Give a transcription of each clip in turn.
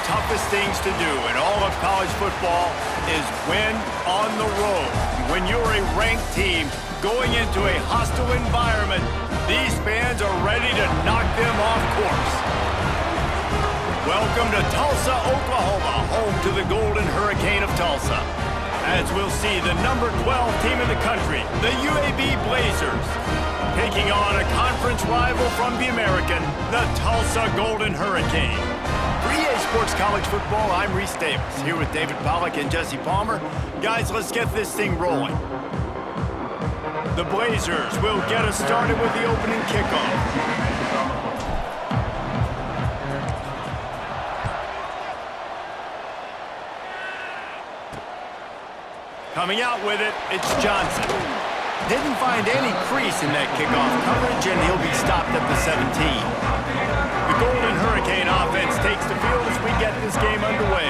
toughest things to do in all of college football is win on the road. When you're a ranked team going into a hostile environment, these fans are ready to knock them off course. Welcome to Tulsa, Oklahoma, home to the Golden Hurricane of Tulsa. As we'll see the number 12 team in the country, the UAB Blazers, taking on a conference rival from the American, the Tulsa Golden Hurricane. For EA Sports College Football, I'm Reese Davis, here with David Pollack and Jesse Palmer. Guys, let's get this thing rolling. The Blazers will get us started with the opening kickoff. Coming out with it, it's Johnson. Didn't find any crease in that kickoff coverage, and he'll be stopped at the 17. The Golden Hurricane offense takes the field as we get this game underway.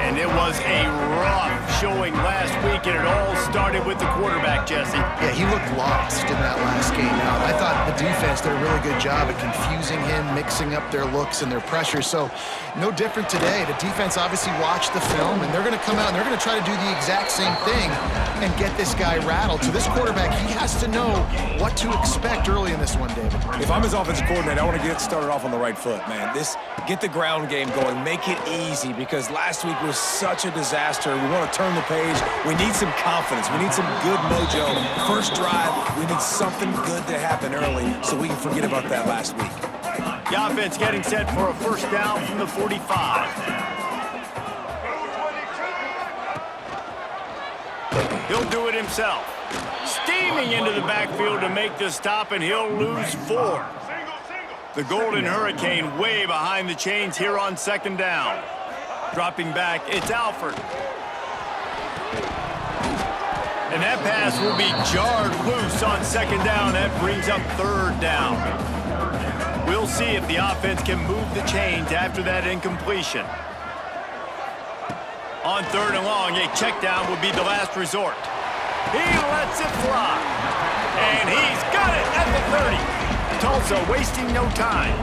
And it was a rough showing last week, and it all started with the quarterback, Jesse. Yeah, he looked lost in that last game out. I thought the defense did a really good job at confusing him, mixing up their looks and their pressure. So no different today. The defense obviously watched the film, and they're going to come out and they're going to try to do the exact same thing and get this guy rattled. So this quarterback, he has to know what to expect early in this one, David. If I'm his offensive coordinator, I want to get started off on the right foot, man. Get the ground game going, make it easy, because last week was such a disaster. We want to turn the page. We need some confidence. We need some good mojo. First drive, we need something good to happen early so we can forget about that last week. The offense getting set for a first down from the 45. He'll do it himself. Steaming into the backfield to make the stop, and he'll lose 4. The Golden Hurricane way behind the chains here on second down. Dropping back, it's Alford. And that pass will be jarred loose on second down. That brings up third down. We'll see if the offense can move the chains after that incompletion. On third and long, a check down will be the last resort. He lets it fly. And he's got it at the 30. Tulsa wasting no time.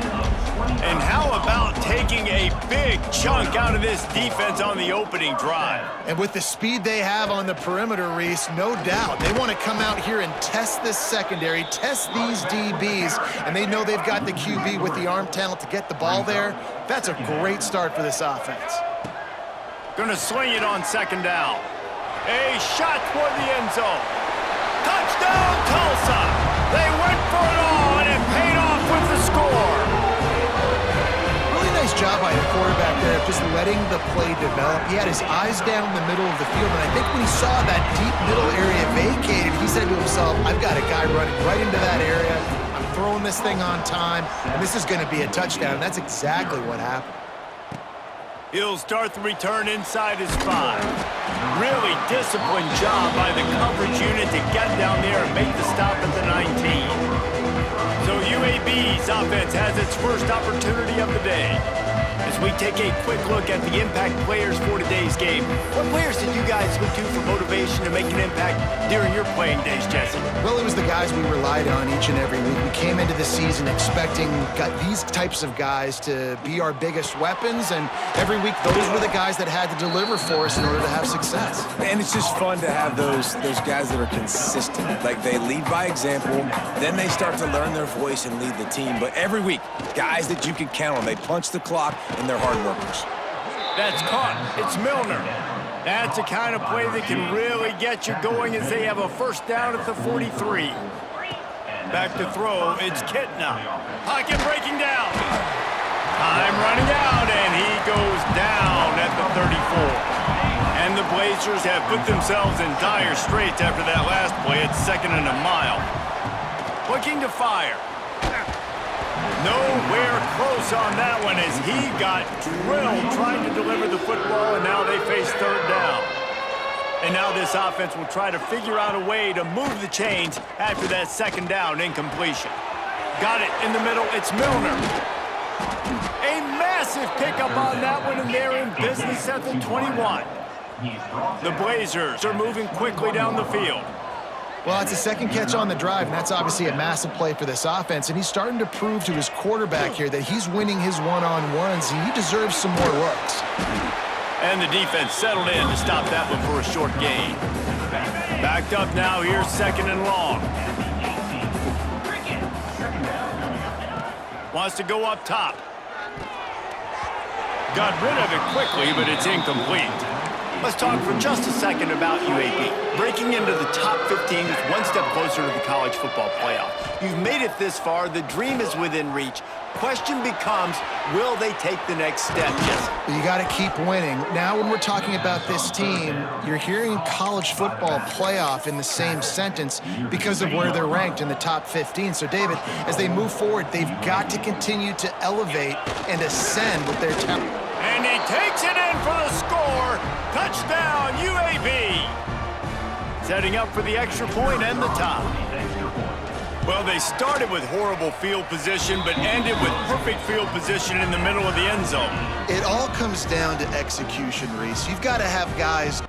And how about taking a big chunk out of this defense on the opening drive? And with the speed they have on the perimeter, Reese, no doubt, they want to come out here and test this secondary, test these DBs, and they know they've got the QB with the arm talent to get the ball there. That's a great start for this offense. Gonna sling it on second down. A shot toward the end zone. Touchdown, Tulsa! They went for it all, and it paid off with the score. Really nice job by the quarterback there of just letting the play develop. He had his eyes down the middle of the field, and I think when he saw that deep middle area vacated, he said to himself, I've got a guy running right into that area. I'm throwing this thing on time, and this is going to be a touchdown. And that's exactly what happened. He'll start the return inside his 5. Really disciplined job by the coverage unit to get down there and make the stop at the 19. So UAB's offense has its first opportunity of the day. As we take a quick look at the impact players for today's game, what players did you guys look to for motivation to make an impact during your playing days, Jesse? Well, it was the guys we relied on each and every week. We came into the season expecting these types of guys to be our biggest weapons, and every week those were the guys that had to deliver for us in order to have success. And it's just fun to have those guys that are consistent. Like, they lead by example, then they start to learn their voice and lead the team. But every week, guys that you can count on. They punch the clock, and they're hard workers. That's caught. It's Milner. That's the kind of play that can really get you going as they have a first down at the 43. Back to throw, it's Kitna. Pocket breaking down. Time running out, and he goes down at the 34. And the Blazers have put themselves in dire straits after that last play. It's second and a mile. Looking to fire. Nowhere close on that one as he got drilled trying to deliver the football, and now they face third down. And now this offense will try to figure out a way to move the chains after that second down incompletion. Got it in the middle, it's Milner. A massive pickup on that one, and they're in business at the 21. The Blazers are moving quickly down the field. Well, it's a second catch on the drive, and that's obviously a massive play for this offense, and he's starting to prove to his quarterback here that he's winning his one-on-ones, and he deserves some more looks. And the defense settled in to stop that one for a short gain. Backed up now, here's second and long. Wants to go up top. Got rid of it quickly, but it's incomplete. Let's talk for just a second about UAB. Breaking into the top 15 is one step closer to the college football playoff. You've made it this far. The dream is within reach. Question becomes, will they take the next step, Jesse? You got to keep winning. Now when we're talking about this team, you're hearing college football playoff in the same sentence because of where they're ranked in the top 15. So, David, as they move forward, they've got to continue to elevate and ascend with their talent. And he takes it in for the score. Touchdown, UAB. Setting up for the extra point and the tie. Well, they started with horrible field position, but ended with perfect field position in the middle of the end zone. It all comes down to execution, Reese. You've got to have guys...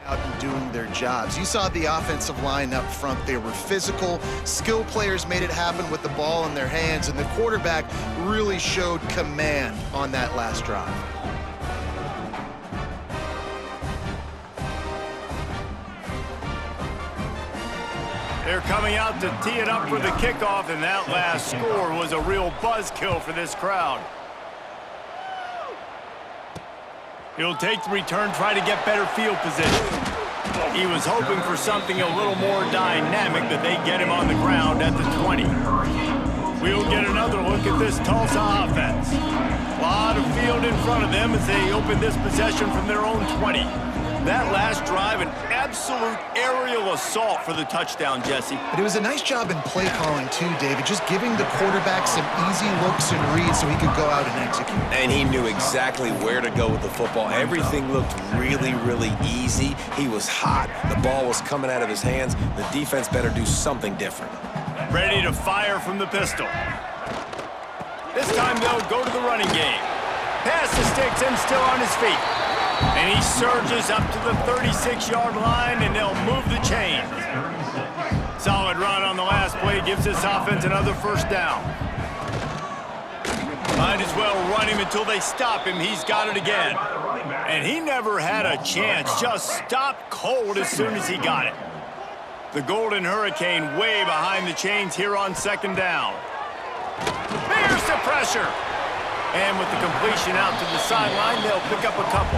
out and doing their jobs. You saw the offensive line up front. They were physical. Skill players made it happen with the ball in their hands, and the quarterback really showed command on that last drive. They're coming out to tee it up for the kickoff, and that last score was a real buzzkill for this crowd. He'll take the return, try to get better field position. He was hoping for something a little more dynamic, but they get him on the ground at the 20. We'll get another look at this Tulsa offense. A lot of field in front of them as they open this possession from their own 20. That last drive, an absolute aerial assault for the touchdown, Jesse. But it was a nice job in play calling too, David, just giving the quarterback some easy looks and reads so he could go out and execute. And he knew exactly where to go with the football. Everything looked really, really easy. He was hot. The ball was coming out of his hands. The defense better do something different. Ready to fire from the pistol. This time they'll go to the running game. Pass the sticks and still on his feet. And he surges up to the 36-yard line, and they'll move the chains. Solid run on the last play gives this offense another first down. Might as well run him until they stop him. He's got it again. And he never had a chance. Just stopped cold as soon as he got it. The Golden Hurricane way behind the chains here on second down. Here's the pressure. And with the completion out to the sideline, they'll pick up a couple.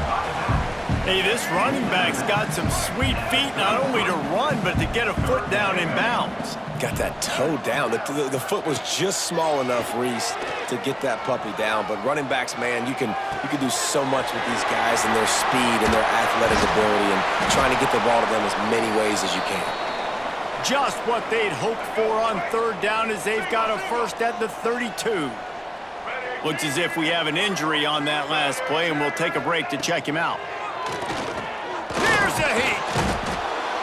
Hey, this running back's got some sweet feet, not only to run, but to get a foot down in bounds. Got that toe down. The foot was just small enough, Reese, to get that puppy down. But running backs, man, you can do so much with these guys and their speed and their athletic ability and trying to get the ball to them as many ways as you can. Just what they'd hoped for on third down as they've got a first at the 32. Looks as if we have an injury on that last play, and we'll take a break to check him out. Here's a heat.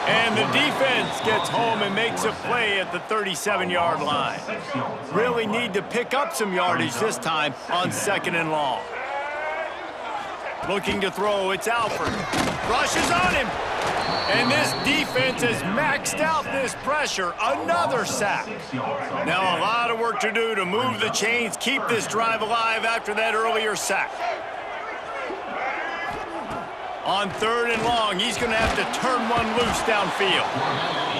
And the defense gets home and makes a play at the 37-yard line. Really need to pick up some yardage this time on second and long. Looking to throw, it's Alford. Rushes on him. And this defense has maxed out this pressure. Another sack. Now a lot of work to do to move the chains, keep this drive alive after that earlier sack. On 3rd and long, he's going to have to turn one loose downfield.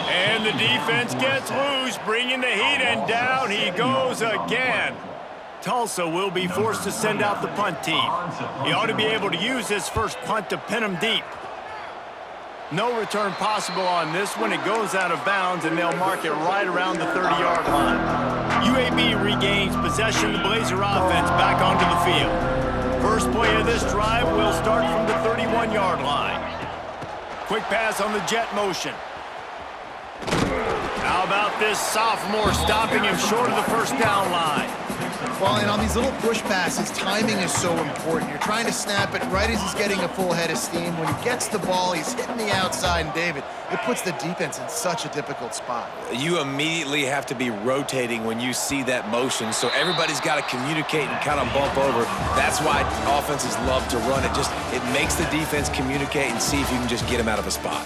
And the defense gets loose, bringing the heat, and down he goes again. Tulsa will be forced to send out the punt team. He ought to be able to use his first punt to pin him deep. No return possible on this one. It goes out of bounds, and they'll mark it right around the 30-yard line. UAB regains possession of the Blazer offense back onto the field. First play of this drive will start from the 31-yard line. Quick pass on the jet motion. How about this sophomore stopping him short of the first down line? Well, and on these little push passes, timing is so important. You're trying to snap it right as he's getting a full head of steam. When he gets the ball, he's hitting the outside, and David, it puts the defense in such a difficult spot. You immediately have to be rotating when you see that motion, so everybody's got to communicate and kind of bump over. That's why offenses love to run it. It makes the defense communicate and see if you can just get him out of a spot.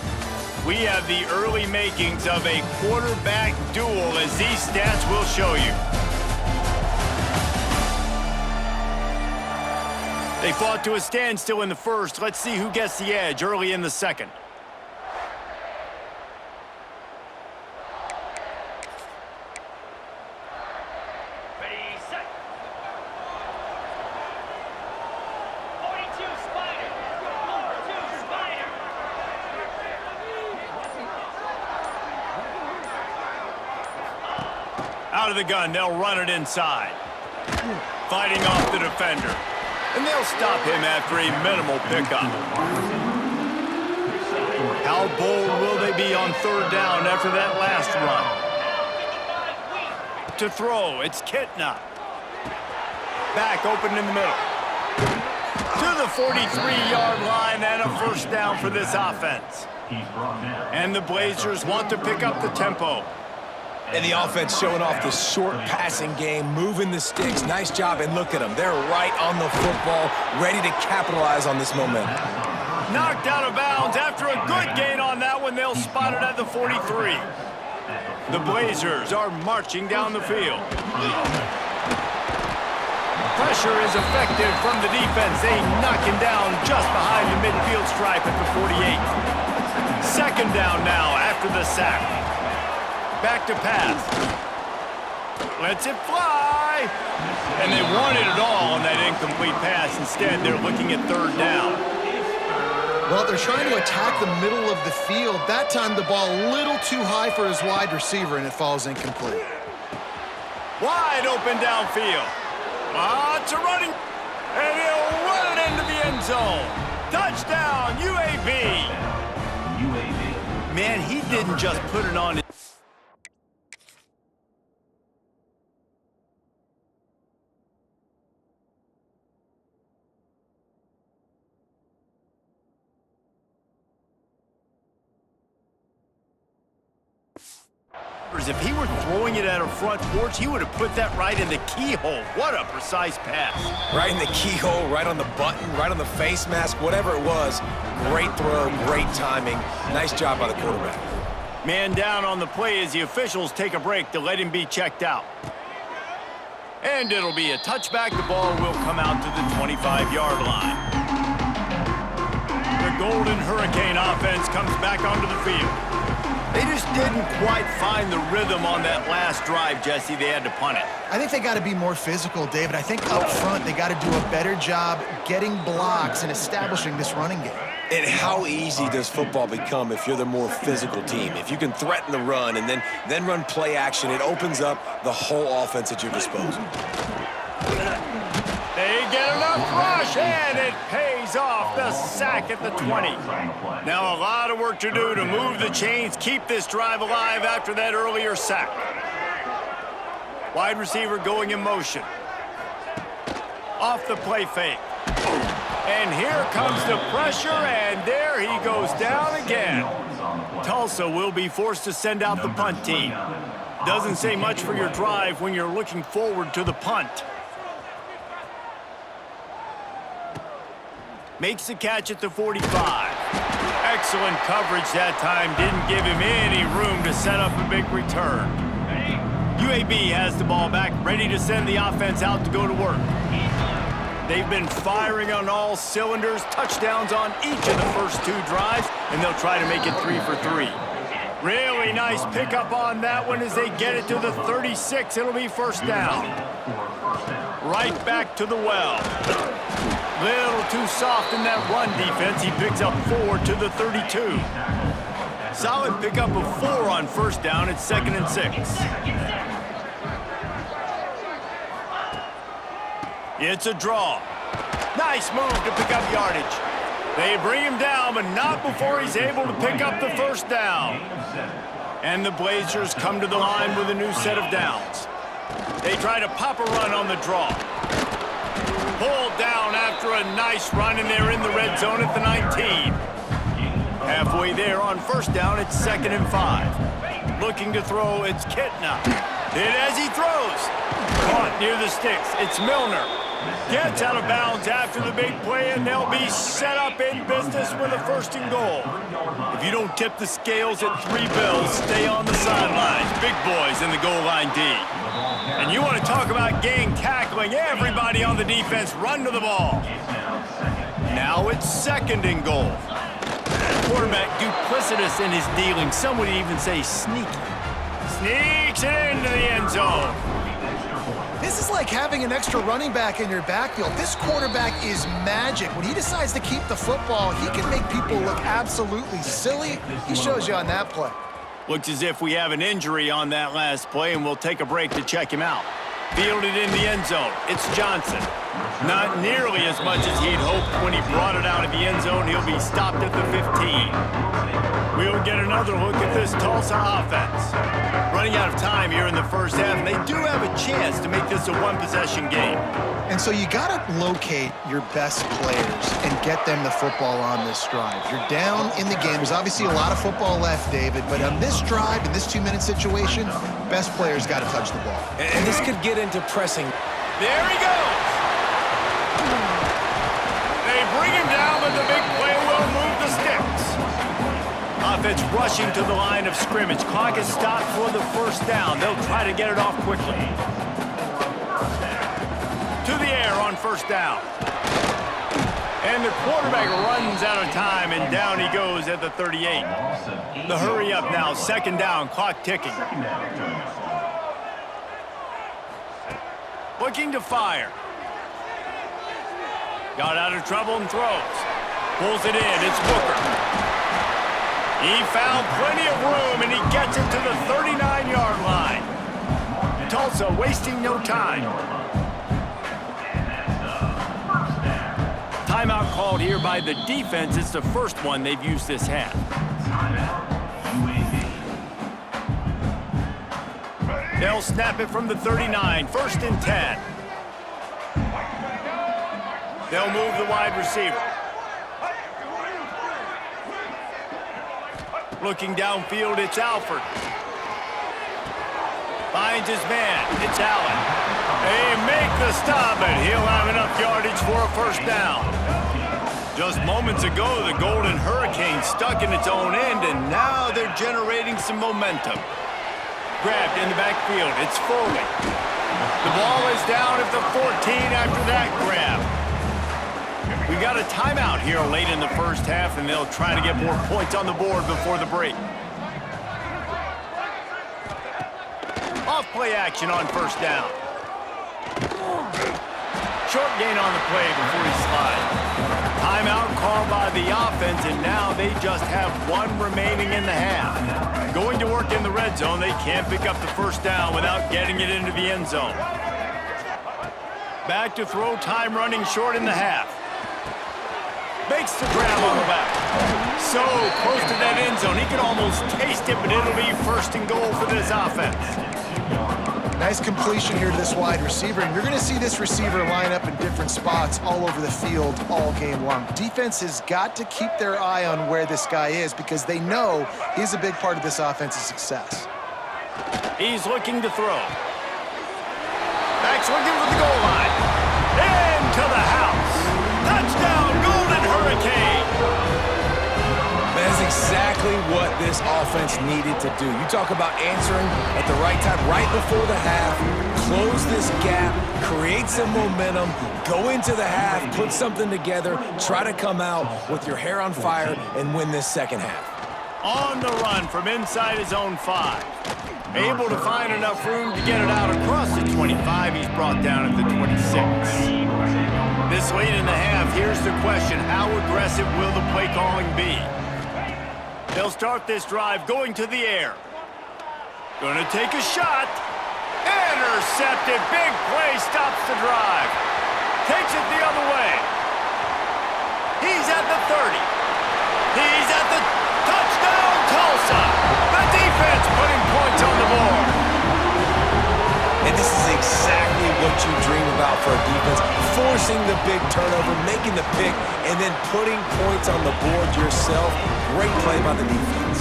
We have the early makings of a quarterback duel, as these stats will show you. They fought to a standstill in the first. Let's see who gets the edge early in the second. Ready, set. 42 Spider. 42 Spider. Out of the gun, they'll run it inside. Fighting off the defender. And they'll stop him after a minimal pickup. How bold will they be on 3rd down after that last run? To throw, it's Kitna. Back open in the middle. To the 43-yard line and a first down for this offense. And the Blazers want to pick up the tempo. And the offense showing off the short passing game, moving the sticks. Nice job, and look at them. They're right on the football, ready to capitalize on this momentum. Knocked out of bounds after a good gain on that one. They'll spot it at the 43. The Blazers are marching down the field. Pressure is effective from the defense. They knock him down just behind the midfield stripe at the 48. 2nd down now after the sack. Back to pass. Lets it fly. And they wanted it all on that incomplete pass. Instead, they're looking at 3rd down. Well, they're trying to attack the middle of the field. That time, the ball a little too high for his wide receiver, and it falls incomplete. Wide open downfield. Lots of running. And he'll run it into the end zone. Touchdown, UAB. Man, he didn't just put it on. If he were throwing it at a front porch, he would have put that right in the keyhole. What a precise pass. Right in the keyhole, right on the button, right on the face mask, whatever it was. Great throw, great timing. Nice job by the quarterback. Man down on the play as the officials take a break to let him be checked out. And it'll be a touchback. The ball will come out to the 25-yard line. The Golden Hurricane offense comes back onto the field. They just didn't quite find the rhythm on that last drive, Jesse. They had to punt it. I think they got to be more physical, David. I think up front they got to do a better job getting blocks and establishing this running game. And how easy does football become if you're the more physical team? If you can threaten the run and then run play action, it opens up the whole offense at your disposal. They get enough rush, and it pays off. The sack at the 20. Now a lot of work to do to move the chains, keep this drive alive after that earlier sack. Wide receiver going in motion. Off the play fake. And here comes the pressure, and there he goes down again. Tulsa will be forced to send out the punt team. Doesn't say much for your drive when you're looking forward to the punt. Makes the catch at the 45. Excellent coverage that time. Didn't give him any room to set up a big return. UAB has the ball back, ready to send the offense out to go to work. They've been firing on all cylinders, touchdowns on each of the first 2 drives, and they'll try to make it 3 for 3. Really nice pickup on that one as they get it to the 36. It'll be first down. Right back to the well. Little too soft in that run defense. He picks up 4 to the 32. Solid pickup of 4 on first down. It's 2nd and 6. It's a draw. Nice move to pick up yardage. They bring him down, but not before he's able to pick up the first down. And the Blazers come to the line with a new set of downs. They try to pop a run on the draw. Pulled down after a nice run, and they're in the red zone at the 19. Halfway there on first down, it's 2nd and 5. Looking to throw, it's Kitna. Hit as he throws. Caught near the sticks, it's Milner. Gets out of bounds after the big play, and they'll be set up in business with a 1st and goal. If you don't tip the scales at 3 bills, stay on the sidelines. Big boys in the goal line D. And you want to talk about gang tackling, everybody on the defense run to the ball. Now it's 2nd and goal. Quarterback duplicitous in his dealing. Some would even say sneaky. Sneaks it into the end zone. This is like having an extra running back in your backfield. This quarterback is magic. When he decides to keep the football, he can make people look absolutely silly. He shows you on that play. Looks as if we have an injury on that last play, and we'll take a break to check him out. Fielded in the end zone. It's Johnson. Not nearly as much as he'd hoped when he brought it out of the end zone. He'll be stopped at the 15. We'll get another look at this Tulsa offense. Running out of time here in the first half, and they do have a chance to make this a 1-possession game. And so you got to locate your best players and get them the football on this drive. You're down in the game. There's obviously a lot of football left, David, but on this drive, in this 2-minute situation, best players got to touch the ball. And this could get into pressing. There he goes. They bring him down, but the big play will move the sticks. Offense rushing to the line of scrimmage. Clock is stopped for the first down. They'll try to get it off quickly. To the air on first down. And the quarterback runs out of time, and down he goes at the 38. The hurry up now, 2nd down, clock ticking. Looking to fire. Got out of trouble and throws. Pulls it in, it's Booker. He found plenty of room, and he gets it to the 39-yard line. Tulsa wasting no time. Timeout called here by the defense. It's the first one they've used this half. They'll snap it from the 39, 1st and 10. They'll move the wide receiver. Looking downfield, it's Alford. Finds his man, it's Allen. They make the stop, and he'll have enough yardage for a first down. Just moments ago, the Golden Hurricane stuck in its own end, and now they're generating some momentum. Grabbed in the backfield, it's Foley. The ball is down at the 14 after that grab. We got a timeout here late in the first half, and they'll try to get more points on the board before the break. Off play action on first down. Short gain on the play before he slides. Timeout called by the offense, and now they just have 1 remaining in the half. Going to work in the red zone, they can't pick up the first down without getting it into the end zone. Back to throw, time running short in the half. Makes the grab on the back. So close to that end zone, he can almost taste it, but it'll be 1st and goal for this offense. Nice completion here to this wide receiver, and you're going to see this receiver line up in different spots all over the field all game long. Defense has got to keep their eye on where this guy is because they know he's a big part of this offense's success. He's looking to throw. Back's looking for the goal line. Into the house. Touchdown, Golden Hurricane. That is exactly exactly what this offense needed to do. You talk about answering at the right time, right before the half, close this gap, create some momentum, go into the half, put something together, try to come out with your hair on fire and win this second half. On the run from inside his own 5. Able to find enough room to get it out across the 25. He's brought down at the 26. This late in the half, here's the question. How aggressive will the play calling be? They'll start this drive going to the air. Gonna take a shot. Intercepted. Big play stops the drive. Takes it the other way. He's at the 30. He's at the touchdown, Tulsa. The defense putting points on the board. And this is exactly what you dream about for a defense. Forcing the big turnover, making the pick, and then putting points on the board yourself. Great play by the defense.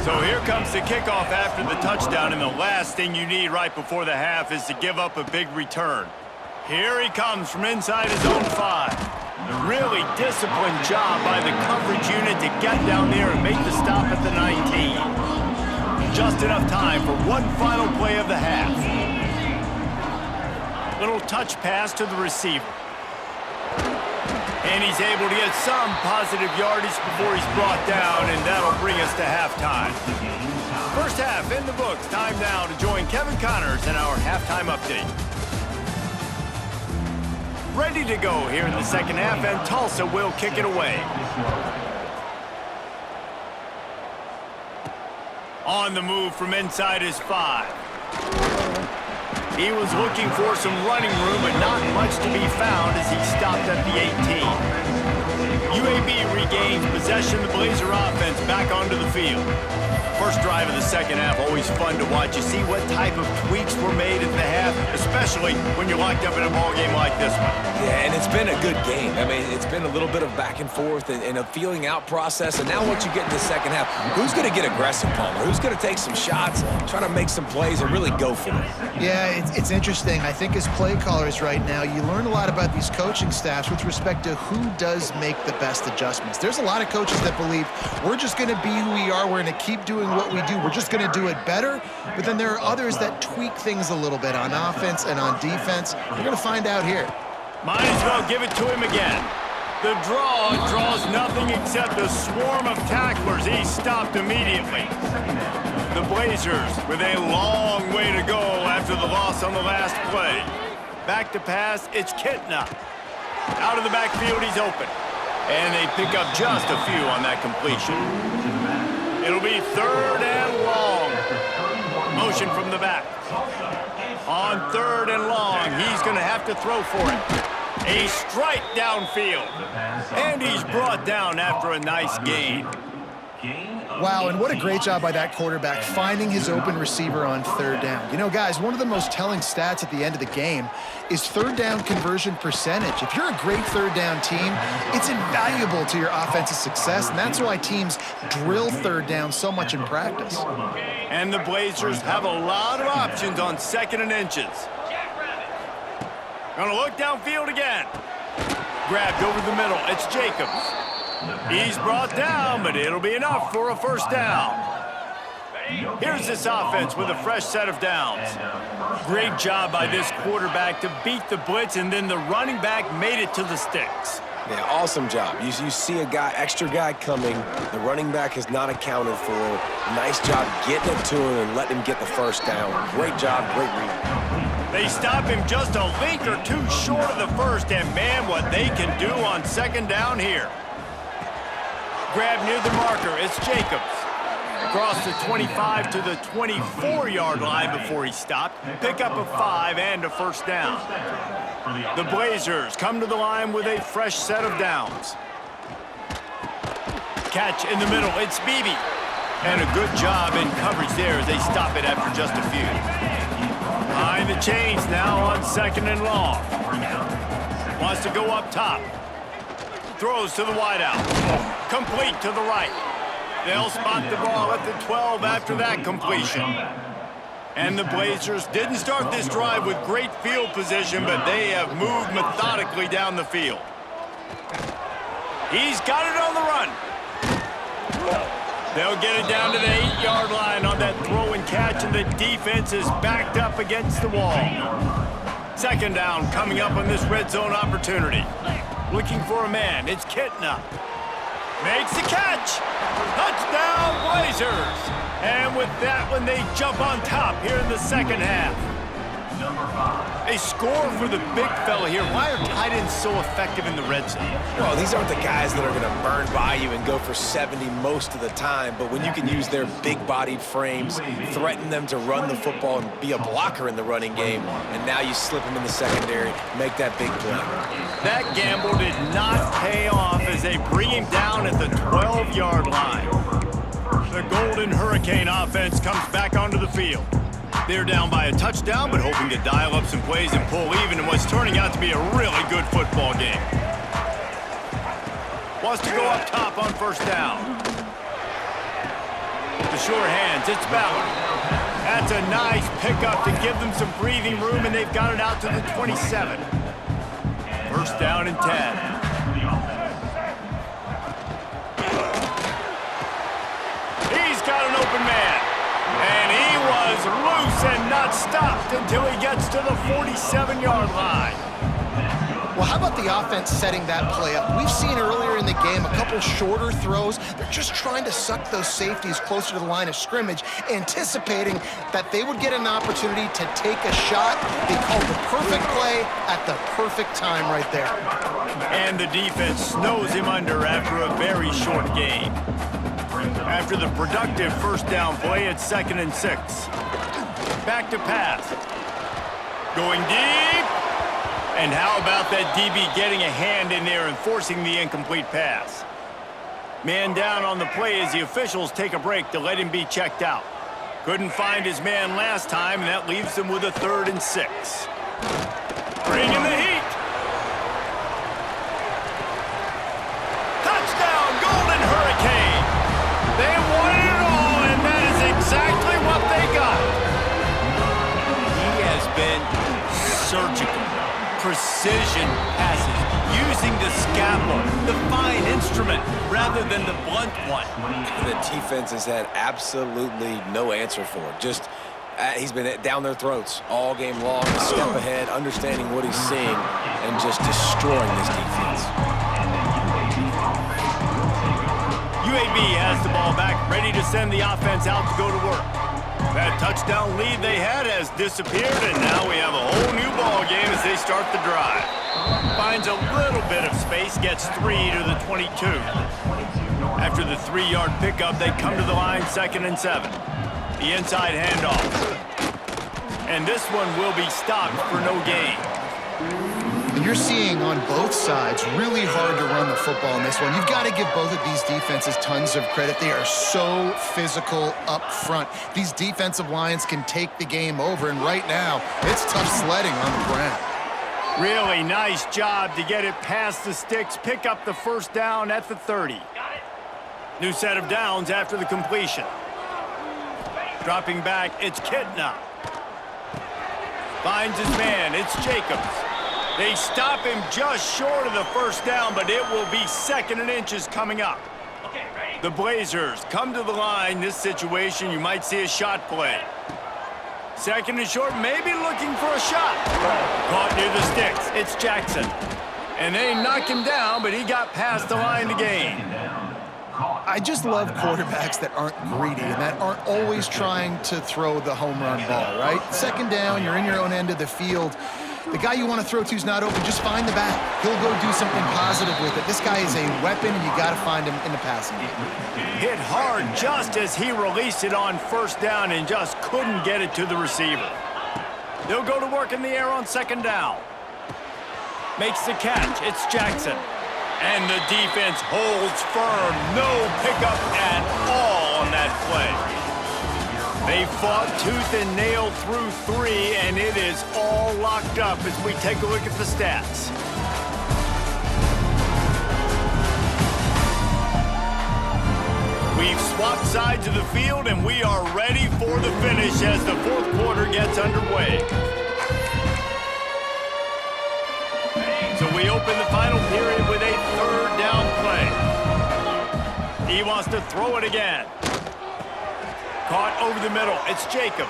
So here comes the kickoff after the touchdown, and the last thing you need right before the half is to give up a big return. Here he comes from inside his own 5. Really disciplined job by the coverage unit to get down there and make the stop at the 19. Just enough time for one final play of the half. Little touch pass to the receiver. And he's able to get some positive yardage before he's brought down, and that'll bring us to halftime. First half in the books. Time now to join Kevin Connors in our halftime update. Ready to go here in the second half, and Tulsa will kick it away. On the move from inside his 5. He was looking for some running room, but not much to be found as he stopped at the 18. UAB regains possession. The Blazer offense back onto the field. First drive of the second half, always fun to watch. You see what type of tweaks were made at the half, especially when you're locked up in a ball game like this one. Yeah, and it's been a good game. I mean, it's been a little bit of back and forth and a feeling out process. And now once you get in the second half, who's going to get aggressive, Palmer? Who's going to take some shots, try to make some plays, and really go for it? Yeah, it's interesting. I think as play callers right now, you learn a lot about these coaching staffs with respect to who does make the best adjustments. There's a lot of coaches that believe we're just going to be who we are. We're going to keep doing what we do. We're just going to do it better. But then there are others that tweak things a little bit on offense and on defense. We're going to find out here. Might as well give it to him again. The draw draws nothing except a swarm of tacklers. He's stopped immediately. The Blazers with a long way to go after the loss on the last play. Back to pass, it's Kitna. Out of the backfield, he's open. And they pick up just a few on that completion. It'll be third and long. Motion from the back. On third and long, he's going to have to throw for it. A strike downfield. And he's brought down after a nice gain. Wow, and what a great job by that quarterback finding his open receiver on third down. You know, guys, one of the most telling stats at the end of the game is third down conversion percentage. If you're a great third down team, it's invaluable to your offensive success, and that's why teams drill third down so much in practice. And the Blazers have a lot of options on second and inches. Gonna look downfield again. Grabbed over the middle, it's Jacobs. He's brought down, but it'll be enough for a first down. Here's this offense with a fresh set of downs. Great job by this quarterback to beat the blitz, and then the running back made it to the sticks. Yeah, awesome job. You see a extra guy coming. The running back is not accounted for. Nice job getting it to him and letting him get the first down. Great job, great read. They stop him just a link or two short of the first, and man, what they can do on second down here. Grab near the marker, it's Jacobs. Across the 25 to the 24-yard line before he stopped. Pick up a 5 and a first down. The Blazers come to the line with a fresh set of downs. Catch in the middle, it's Beebe. And a good job in coverage there as they stop it after just a few. Behind the chains now on second and long. Wants to go up top. Throws to the wideout. Complete to the right. They'll spot the ball at the 12 after that completion. And the Blazers didn't start this drive with great field position, but they have moved methodically down the field. He's got it on the run. They'll get it down to the 8-yard line on that throw and catch, and the defense is backed up against the wall. Second down coming up on this red zone opportunity. Looking for a man. It's Kitna. Makes the catch. Touchdown, Blazers. And with that one, they jump on top here in the second half. A score for the big fella here. Why are tight ends so effective in the red zone? Well, these aren't the guys that are going to burn by you and go for 70 most of the time, but when you can use their big-bodied frames, threaten them to run the football and be a blocker in the running game, and now you slip them in the secondary, make that big play. That gamble did not pay off as they bring him down at the 12-yard line. The Golden Hurricane offense comes back onto the field. They're down by a touchdown, but hoping to dial up some plays and pull even in what's turning out to be a really good football game. Wants to go up top on first down. The sure hands, it's Ballard. That's a nice pickup to give them some breathing room, and they've got it out to the 27. First down and 10. He's got an open man. And he was loose and not stopped until he gets to the 47-yard line. Well, how about the offense setting that play up? We've seen earlier in the game a couple shorter throws. They're just trying to suck those safeties closer to the line of scrimmage, anticipating that they would get an opportunity to take a shot. They called the perfect play at the perfect time right there. And the defense snows him under after a very short gain. After the productive first down play, it's 2nd and 6. Back to pass. Going deep. And how about that DB getting a hand in there and forcing the incomplete pass? Man down on the play as the officials take a break to let him be checked out. Couldn't find his man last time, and that leaves him with a 3rd and 6. Bring in the heat. Touchdown, Golden Hurricane. They wanted it all, and that is exactly what they got. He has been surgical. Precision passes, using the scalpel, the fine instrument, rather than the blunt one. The defense has had absolutely no answer for it. Just, he's been down their throats all game long, a step ahead, understanding what he's seeing, and just destroying this defense. UAB has the ball back, ready to send the offense out to go to work. That touchdown lead they had has disappeared, and now we have a whole new ball game as they start the drive. Finds a little bit of space, gets 3 to the 22. After the 3-yard pickup, they come to the line 2nd and 7. The inside handoff. And this one will be stopped for no gain. And you're seeing on both sides really hard to run the football in this one. You've got to give both of these defenses tons of credit. They are so physical up front. These defensive lines can take the game over, and right now, it's tough sledding on the ground. Really nice job to get it past the sticks, pick up the first down at the 30. New set of downs after the completion. Dropping back, it's Kitna. Finds his man, it's Jacobs. They stop him just short of the first down, but it will be 2nd and inches coming up. The Blazers come to the line. This situation, you might see a shot play. 2nd and short, maybe looking for a shot. Caught near the sticks. It's Jackson. And they knock him down, but he got past the line to gain. I just love quarterbacks that aren't greedy and that aren't always trying to throw the home run ball, right? 2nd down, you're in your own end of the field. The guy you want to throw to is not open. Just find the back. He'll go do something positive with it. This guy is a weapon, and you got to find him in the passing game. Hit hard just as he released it on first down and just couldn't get it to the receiver. They'll go to work in the air on 2nd down. Makes the catch. It's Jackson. And the defense holds firm. No pickup at all on that play. They fought tooth and nail through 3, and it is all locked up as we take a look at the stats. We've swapped sides of the field, and we are ready for the finish as the 4th quarter gets underway. So we open the final period with a 3rd down play. He wants wants to throw it again. Caught over the middle. It's Jacobs.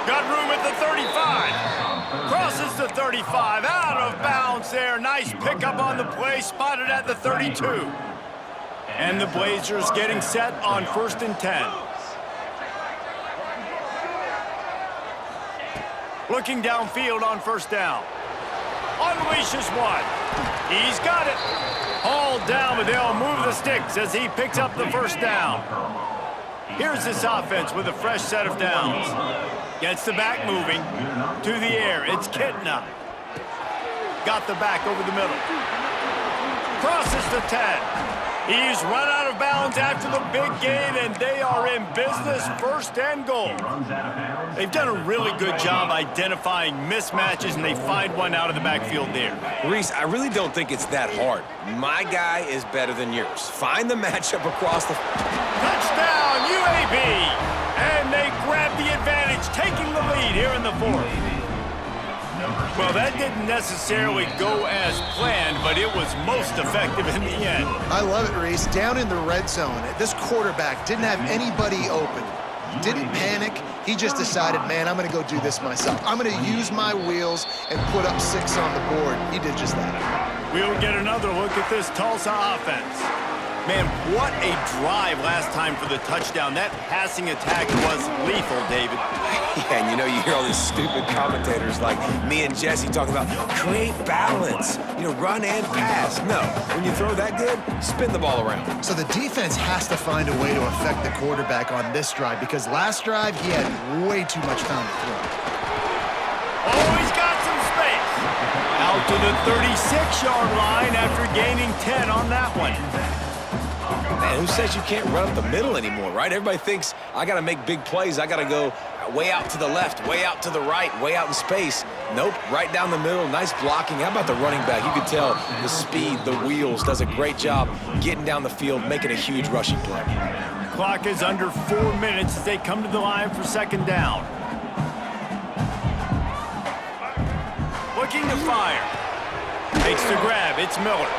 Got room at the 35. Crosses the 35. Out of bounds there. Nice pickup on the play. Spotted at the 32. And the Blazers getting set on 1st and 10. Looking downfield on 1st down. Unleashes one. He's got it. Hauled down, but they'll move the sticks as he picks up the 1st down. Here's this offense with a fresh set of downs. Gets the back moving. To the air. It's Kitna. Got the back over the middle. Crosses the 10. He's run out of bounds after the big gain, and they are in business, 1st and goal. They've done a really good job identifying mismatches, and they find one out of the backfield there. Reese, I really don't think it's that hard. My guy is better than yours. Find the matchup across the... Touchdown, UAB! And they grab the advantage, taking the lead here in the 4th. Well, that didn't necessarily go as planned, but it was most effective in the end. I love it, Reese. Down in the red zone, this quarterback didn't have anybody open. Didn't panic. He just decided, man, I'm going to go do this myself. I'm going to use my wheels and put up 6 on the board. He did just that. We'll get another look at this Tulsa offense. Man, what a drive last time for the touchdown. That passing attack was lethal, David. Yeah, and you hear all these stupid commentators like me and Jesse talking about create balance, run and pass. No, when you throw that good, spin the ball around. So the defense has to find a way to affect the quarterback on this drive because last drive he had way too much time to throw. Oh, he's got some space. Out to the 36-yard line after gaining 10 on that one. Man, who says you can't run up the middle anymore, right? Everybody thinks I got to make big plays. I got to go way out to the left, way out to the right, way out in space. Nope, right down the middle. Nice blocking. How about the running back? You can tell the speed, the wheels, does a great job getting down the field, making a huge rushing play. Clock is under 4 minutes as they come to the line for 2nd down. Looking to fire. Takes the grab. It's Miller.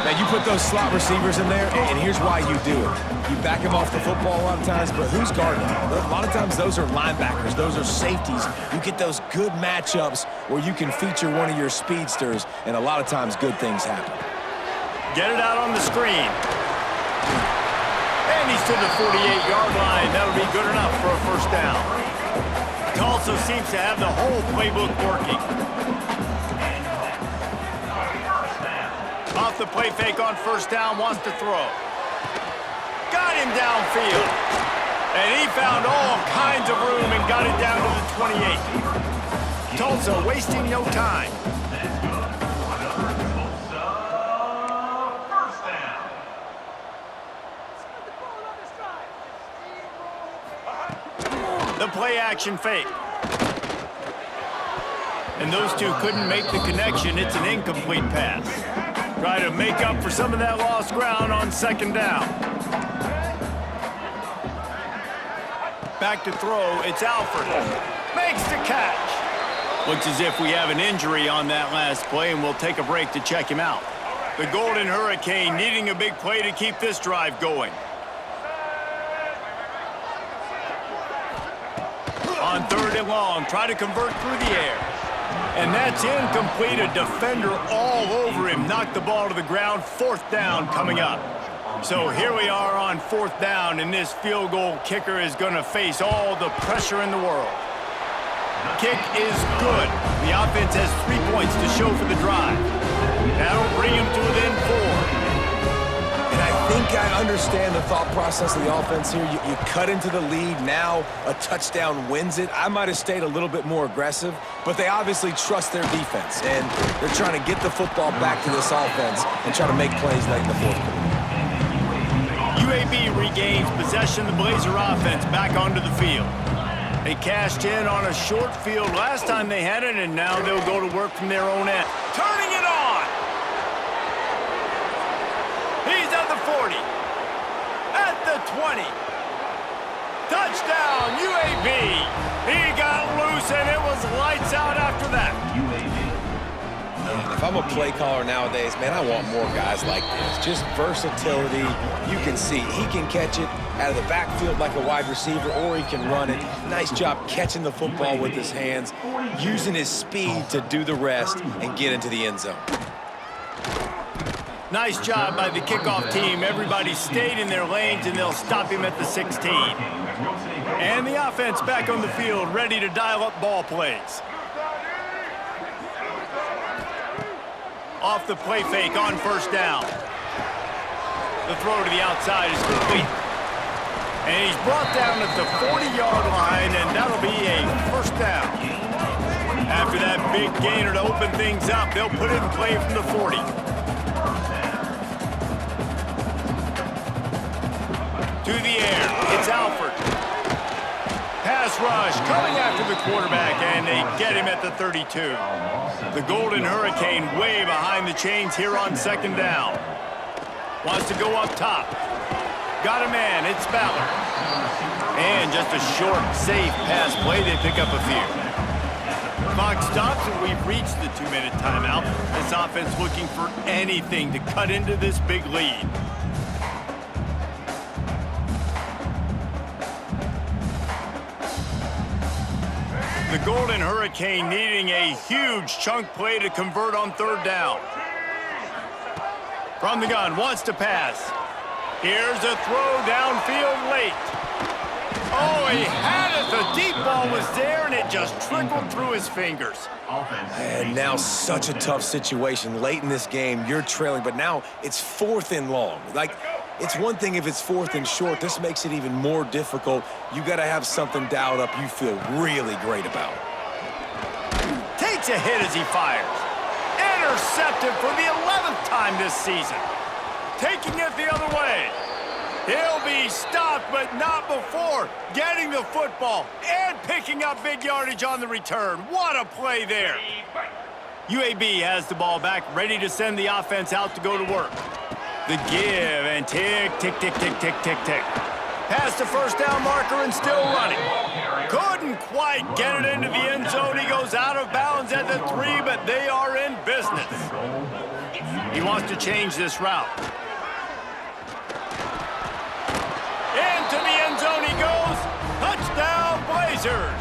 Now, you put those slot receivers in there, and here's why you do it. You back them off the football a lot of times, but who's guarding them? A lot of times, those are linebackers. Those are safeties. You get those good matchups where you can feature one of your speedsters, and a lot of times, good things happen. Get it out on the screen. And he's to the 48-yard line. That'll be good enough for a 1st down. Tulsa seems to have the whole playbook working. Off the play fake on 1st down, wants to throw. Got him downfield. And he found all kinds of room and got it down to the 28. Tulsa wasting no time. The play action fake. And those two couldn't make the connection. It's an incomplete pass. Try to make up for some of that lost ground on 2nd down. Back to throw, it's Alford. Makes the catch. Looks as if we have an injury on that last play, and we'll take a break to check him out. The Golden Hurricane needing a big play to keep this drive going. On 3rd and long, try to convert through the air. And that's incomplete. A defender all over him. Knocked the ball to the ground. 4th down coming up. So here we are on 4th down, and this field goal kicker is going to face all the pressure in the world. Kick is good. The offense has 3 points to show for the drive. That'll bring him to within 4. And I think I understand the thought process of the offense here. You cut into the lead. Now a touchdown wins it. I might have stayed a little bit more aggressive, but they obviously trust their defense, and they're trying to get the football back to this offense and try to make plays late in the 4th quarter. UAB regains possession of the Blazer offense back onto the field. They cashed in on a short field last time they had it, and now they'll go to work from their own end. Turning it on! He's at the 40. At the 20. Touchdown, UAB! He got loose, and it was lights out after that. If I'm a play caller nowadays, man, I want more guys like this. Just versatility. You can see he can catch it out of the backfield like a wide receiver, or he can run it. Nice job catching the football with his hands, using his speed to do the rest and get into the end zone. Nice job by the kickoff team. Everybody stayed in their lanes, and they'll stop him at the 16. And the offense back on the field, ready to dial up ball plays. Off the play fake on first down. The throw to the outside is complete. And he's brought down at the 40-yard line, and that'll be a first down. After that big gainer to open things up, they'll put it in play from the 40. To the air, it's Alford. Pass rush, coming after the quarterback, and they get him at the 32. The Golden Hurricane way behind the chains here on second down. Wants to go up top. Got a man, it's Ballard. And just a short, safe pass play, they pick up a few. Clock stops, and we've reached the 2-minute timeout. This offense looking for anything to cut into this big lead. The Golden Hurricane needing a huge chunk play to convert on third down. From the gun, wants to pass. Here's a throw downfield late. Oh, he had it. The deep ball was there, and it just trickled through his fingers. And now such a tough situation. Late in this game, you're trailing, but now it's 4th and long. Like, it's one thing if it's 4th and short. This makes it even more difficult. You got to have something dialed up you feel really great about. Takes a hit as he fires. Intercepted for the 11th time this season. Taking it the other way. He'll be stopped, but not before getting the football and picking up big yardage on the return. What a play there. UAB has the ball back, ready to send the offense out to go to work. The give, and tick, tick, tick, tick, tick, tick, tick. Past the first down marker and still running. Couldn't quite get it into the end zone. He goes out of bounds at the 3, but they are in business. He wants to change this route. Into the end zone he goes. Touchdown, Blazers.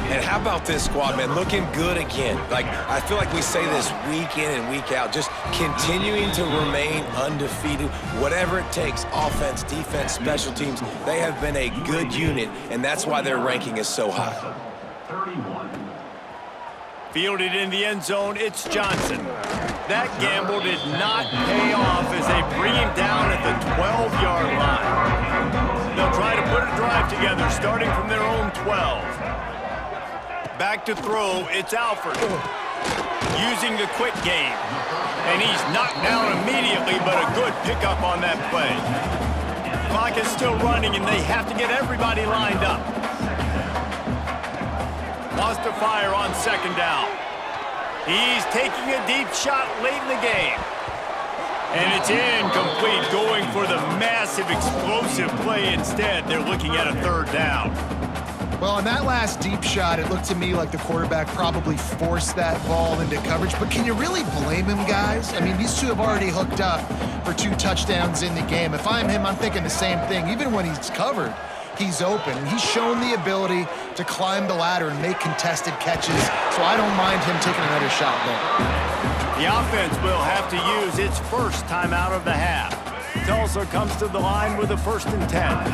And how about this squad, man? Looking good again. Like, I feel like we say this week in and week out, just continuing to remain undefeated. Whatever it takes, offense, defense, special teams, they have been a good unit, and that's why their ranking is so high. Fielded in the end zone, it's Johnson. That gamble did not pay off as they bring him down at the 12-yard line. They'll try to put a drive together, starting from their own 12. Back to throw, it's Alford. Using the quick game. And he's knocked down immediately, but a good pickup on that play. Clock is still running, and they have to get everybody lined up. Wants to fire on second down. He's taking a deep shot late in the game. And it's incomplete, going for the massive explosive play instead. They're looking at a third down. Well, on that last deep shot, it looked to me like the quarterback probably forced that ball into coverage. But can you really blame him, guys? I mean, these two have already hooked up for 2 touchdowns in the game. If I'm him, I'm thinking the same thing. Even when he's covered, he's open. He's shown the ability to climb the ladder and make contested catches, so I don't mind him taking another shot there. The offense will have to use its first timeout of the half. Tulsa comes to the line with a 1st and 10.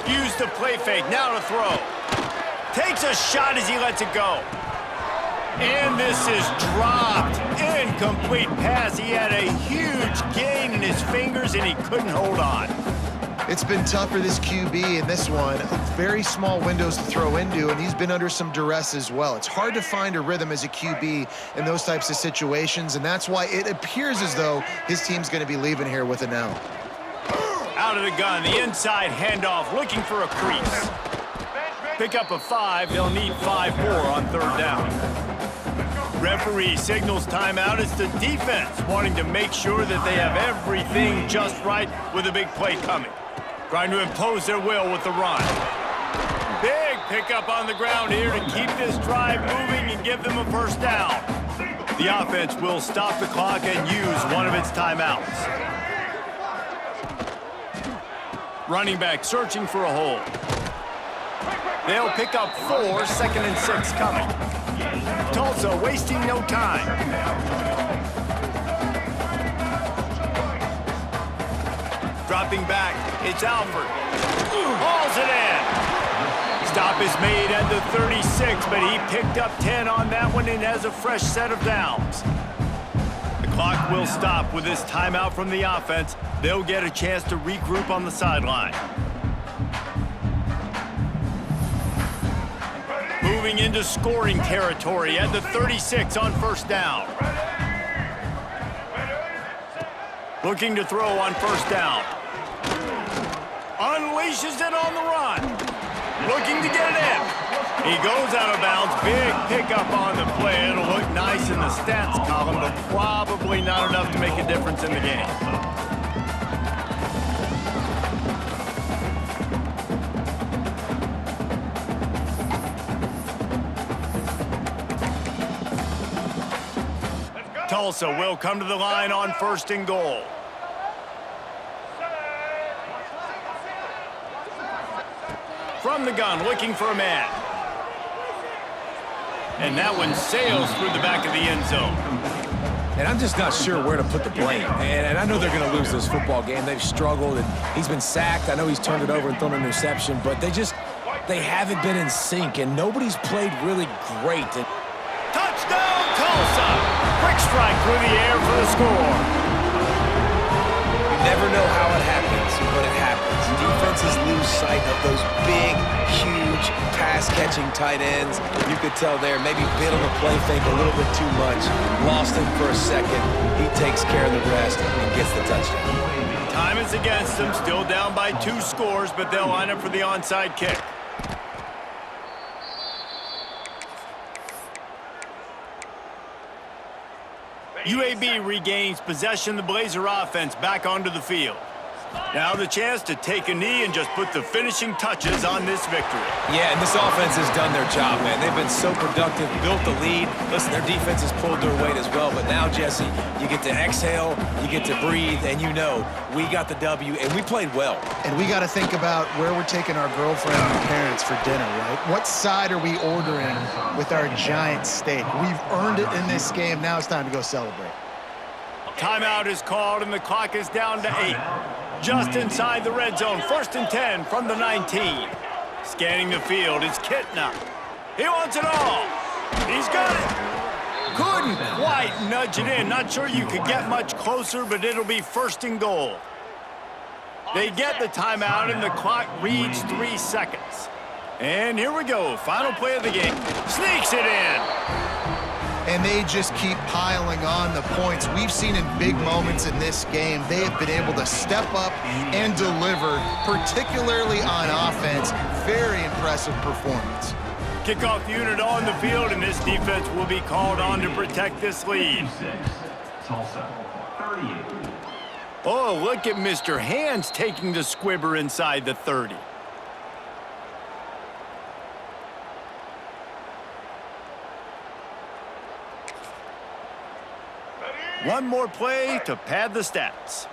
Use the play fake, now to throw. Takes a shot as he lets it go. And this is dropped. Incomplete pass. He had a huge gain in his fingers, and he couldn't hold on. It's been tough for this QB in this one. Very small windows to throw into, and he's been under some duress as well. It's hard to find a rhythm as a QB in those types of situations, and that's why it appears as though his team's going to be leaving here with an L. Out of the gun, the inside handoff, looking for a crease. Pick up a 5, they'll need 5 more on third down. Referee signals timeout. It's the defense wanting to make sure that they have everything just right with a big play coming. Trying to impose their will with the run. Big pick up on the ground here to keep this drive moving and give them a first down. The offense will stop the clock and use one of its timeouts. Running back searching for a hole. They'll pick up 4, 2nd and 6 coming. Tulsa wasting no time. Dropping back, it's Alford. Hauls it in. Stop is made at the 36, but he picked up 10 on that one and has a fresh set of downs. The clock will stop with this timeout from the offense. They'll get a chance to regroup on the sideline. Moving into scoring territory at the 36 on first down. Looking to throw on first down. Unleashes it on the run. Looking to get it in. He goes out of bounds. Big pickup on the play. It'll look nice in the stats column, but probably not enough to make a difference in the game. Tulsa will come to the line on 1st and goal. From the gun, looking for a man. And that one sails through the back of the end zone. And I'm just not sure where to put the blame. And I know they're going to lose this football game. They've struggled, and he's been sacked. I know he's turned it over and thrown an interception, but they haven't been in sync, and nobody's played really great. Touchdown, Tulsa! Quick strike through the air for the score. You never know how it happens, but it happens. Defenses lose sight of those big, huge, pass-catching tight ends. You could tell there, maybe bit on the play fake a little bit too much. Lost him for a second. He takes care of the rest and gets the touchdown. Time is against them, still down by 2 scores, but they'll line up for the onside kick. UAB regains possession. The Blazer offense back onto the field. Now the chance to take a knee and just put the finishing touches on this victory. Yeah, and this offense has done their job, man. They've been so productive, built the lead. Listen, their defense has pulled their weight as well. But now, Jesse, you get to exhale, you get to breathe, and you know we got the W, and we played well. And we got to think about where we're taking our girlfriend and parents for dinner, right? What side are we ordering with our giant steak? We've earned it in this game. Now it's time to go celebrate. Timeout is called, and the clock is down to 8. Just inside the red zone, 1st and 10 from the 19. Scanning the field is Kitna. He wants it all. He's got it. Couldn't quite nudge it in. Not sure you could get much closer, but it'll be 1st and goal. They get the timeout, and the clock reads 3 seconds. And here we go. Final play of the game. Sneaks it in. And they just keep piling on the points. We've seen in big moments in this game, they have been able to step up and deliver, particularly on offense. Very impressive performance. Kickoff unit on the field, and this defense will be called on to protect this lead. Tulsa, 38. Oh, look at Mr. Hands taking the squibber inside the 30. One more play to pad the stats.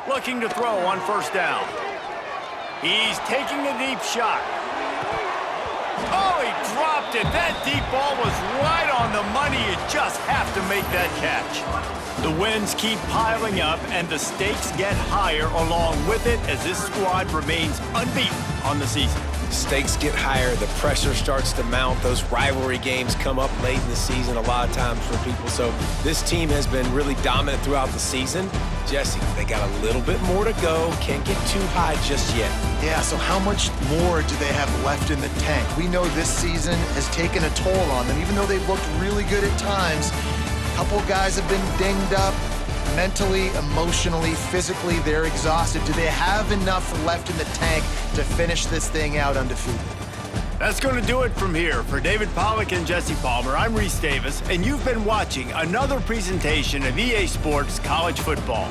Looking to throw on 1st down. He's taking a deep shot. Oh, he dropped it. That deep ball was right on the money. You just have to make that catch. The wins keep piling up, and the stakes get higher along with it as this squad remains unbeaten on the season. Stakes get higher, the pressure starts to mount, those rivalry games come up late in the season a lot of times for people. So this team has been really dominant throughout the season. Jesse, they got a little bit more to go, can't get too high just yet. Yeah, so how much more do they have left in the tank? We know this season has taken a toll on them, even though they've looked really good at times. A couple guys have been dinged up. Mentally, emotionally, physically, they're exhausted. Do they have enough left in the tank to finish this thing out undefeated? That's going to do it from here. For David Pollack and Jesse Palmer, I'm Reese Davis, and you've been watching another presentation of EA Sports College Football.